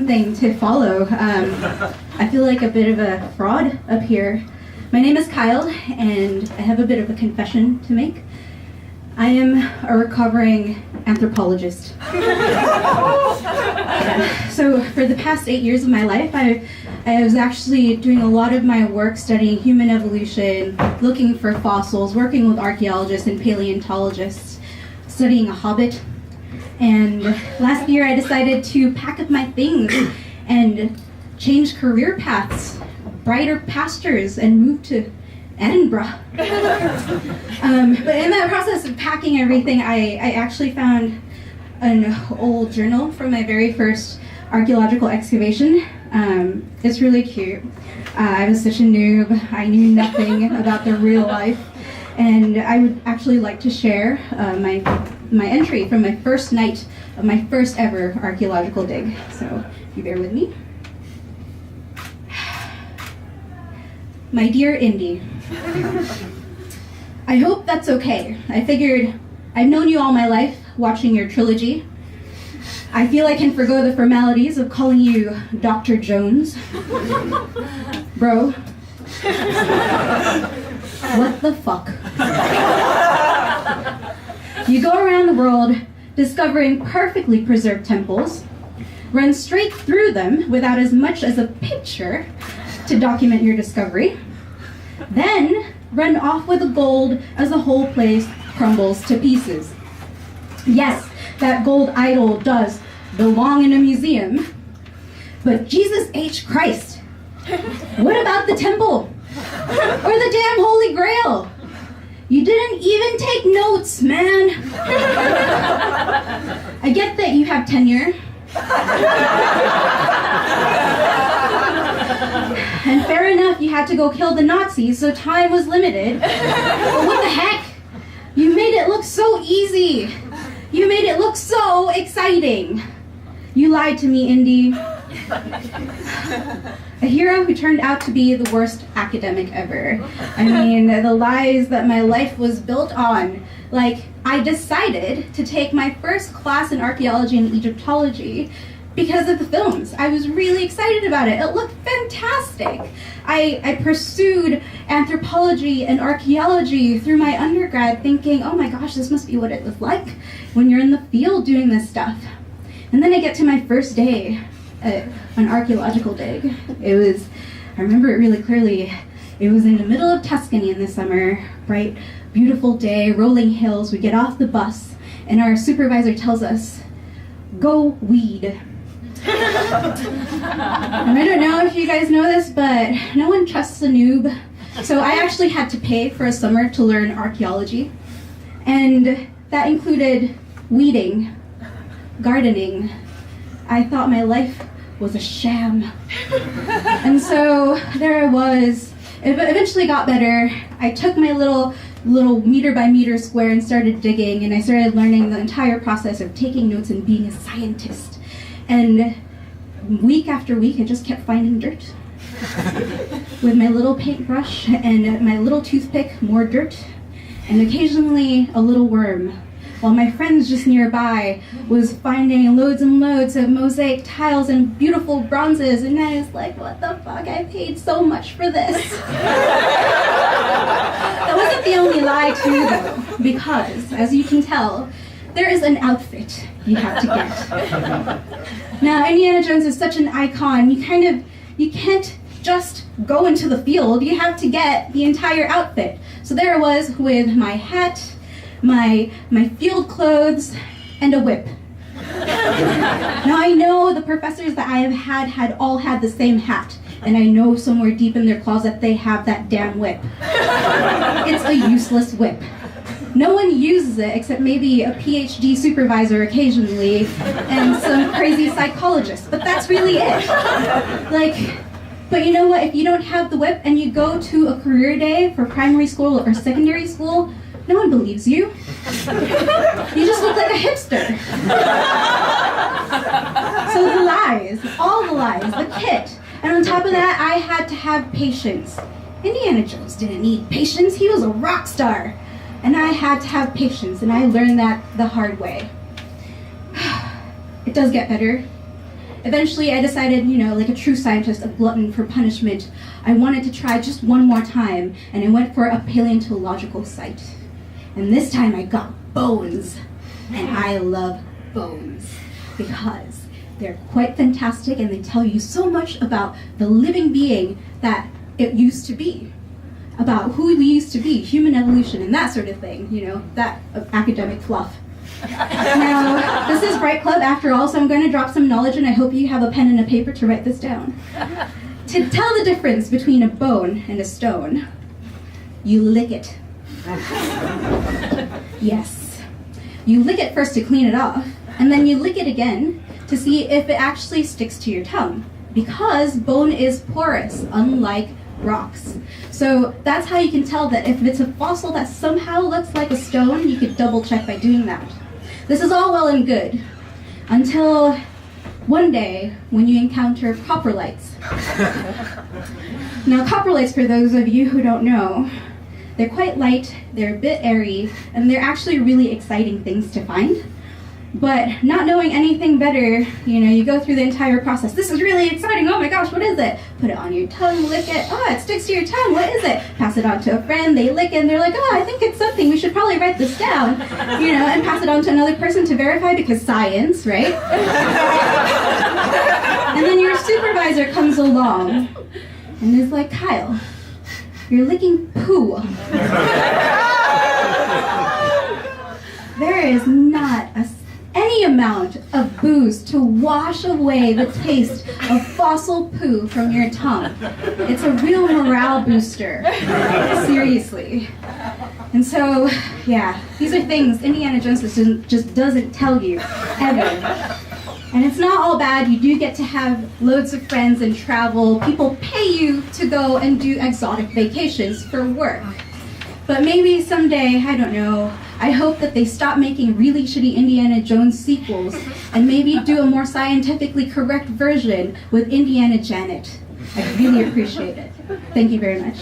something to follow. I feel like a bit of a fraud up here. My name is Kyle, and I have a bit of a confession to make. I am a recovering anthropologist. So for the past 8 years of my life, I was actually doing a lot of my work studying human evolution, looking for fossils, working with archaeologists and paleontologists, studying a hobbit. And last year I decided to pack up my things and change career paths, brighter pastures, and move to Edinburgh. But in that process of packing everything, I actually found an old journal from my very first archaeological excavation. It's really cute. I was such a noob. I knew nothing about the real life. And I would actually like to share my entry from my first night of my first ever archaeological dig. So if you bear with me. My dear Indy, I hope that's okay. I figured I've known you all my life, watching your trilogy. I feel I can forgo the formalities of calling you Dr. Jones. Bro, what the fuck? You go around the world discovering perfectly preserved temples, run straight through them without as much as a picture to document your discovery, then run off with the gold as the whole place crumbles to pieces. Yes, that gold idol does belong in a museum, but Jesus H. Christ, what about the temple? Or the damn Holy Grail? You didn't even take notes, man. I get that you have tenure. And fair enough, you had to go kill the Nazis, so time was limited. But what the heck? You made it look so easy. You made it look so exciting. You lied to me, Indy. A hero who turned out to be the worst academic ever. I mean, the lies that my life was built on. Like, I decided to take my first class in archaeology and Egyptology because of the films. I was really excited about it. It looked fantastic. I pursued anthropology and archaeology through my undergrad thinking, oh my gosh, this must be what it was like when you're in the field doing this stuff. And then I get to my first day at an archaeological dig. I remember it really clearly. It was in the middle of Tuscany in the summer, bright, beautiful day, rolling hills. We get off the bus, and our supervisor tells us, go weed. And I don't know if you guys know this, but no one trusts a noob. So I actually had to pay for a summer to learn archaeology. And that included weeding, gardening. I thought my life was a sham. And so there I was. It eventually got better. I took my little meter by meter square and started digging, and I started learning the entire process of taking notes and being a scientist. And week after week, I just kept finding dirt. With my little paintbrush and my little toothpick, more dirt, and occasionally a little worm. While my friends just nearby was finding loads and loads of mosaic tiles and beautiful bronzes, and I was like, what the fuck, I paid so much for this. That wasn't the only lie too, though, because, as you can tell, there is an outfit you have to get. Now, Indiana Jones is such an icon, you can't just go into the field, you have to get the entire outfit. So there I was with my hat, my field clothes, and a whip. Now I know the professors that I have had all had the same hat, and I know somewhere deep in their closet they have that damn whip. It's a useless whip. No one uses it except maybe a PhD supervisor occasionally and some crazy psychologist, but that's really it. But you know what, if you don't have the whip and you go to a career day for primary school or secondary school, no one believes you. You just look like a hipster. So the lies, all the lies, the kit. And on top of that, I had to have patience. Indiana Jones didn't need patience, he was a rock star. And I had to have patience, and I learned that the hard way. It does get better. eventually I decided, like a true scientist, a glutton for punishment, I wanted to try just one more time, and I went for a paleontological site. And this time I got bones. And I love bones because they're quite fantastic and they tell you so much about the living being that it used to be, about who we used to be, human evolution and that sort of thing, that academic fluff. Now, this is Bright Club after all, so I'm going to drop some knowledge and I hope you have a pen and a paper to write this down. To tell the difference between a bone and a stone, you lick it. Yes. You lick it first to clean it off, and then you lick it again to see if it actually sticks to your tongue, because bone is porous, unlike rocks. So that's how you can tell that if it's a fossil that somehow looks like a stone, you could double check by doing that. This is all well and good, until one day when you encounter coprolites. Now, coprolites, for those of you who don't know, they're quite light, they're a bit airy, and they're actually really exciting things to find. But not knowing anything better, you go through the entire process. This is really exciting, oh my gosh, what is it? Put it on your tongue, lick it, oh, it sticks to your tongue, what is it? Pass it on to a friend, they lick it, and they're like, oh, I think it's something, we should probably write this down, and pass it on to another person to verify because science, right? And then your supervisor comes along and is like, Kyle, you're licking poo. There is not any amount of booze to wash away the taste of fossil poo from your tongue. It's a real morale booster. Seriously. And so, yeah, these are things Indiana Jones just doesn't tell you, ever. And it's not all bad. You do get to have loads of friends and travel. People pay you to go and do exotic vacations for work. But maybe someday, I don't know, I hope that they stop making really shitty Indiana Jones sequels and maybe do a more scientifically correct version with Indiana Janet. I'd really appreciate it. Thank you very much.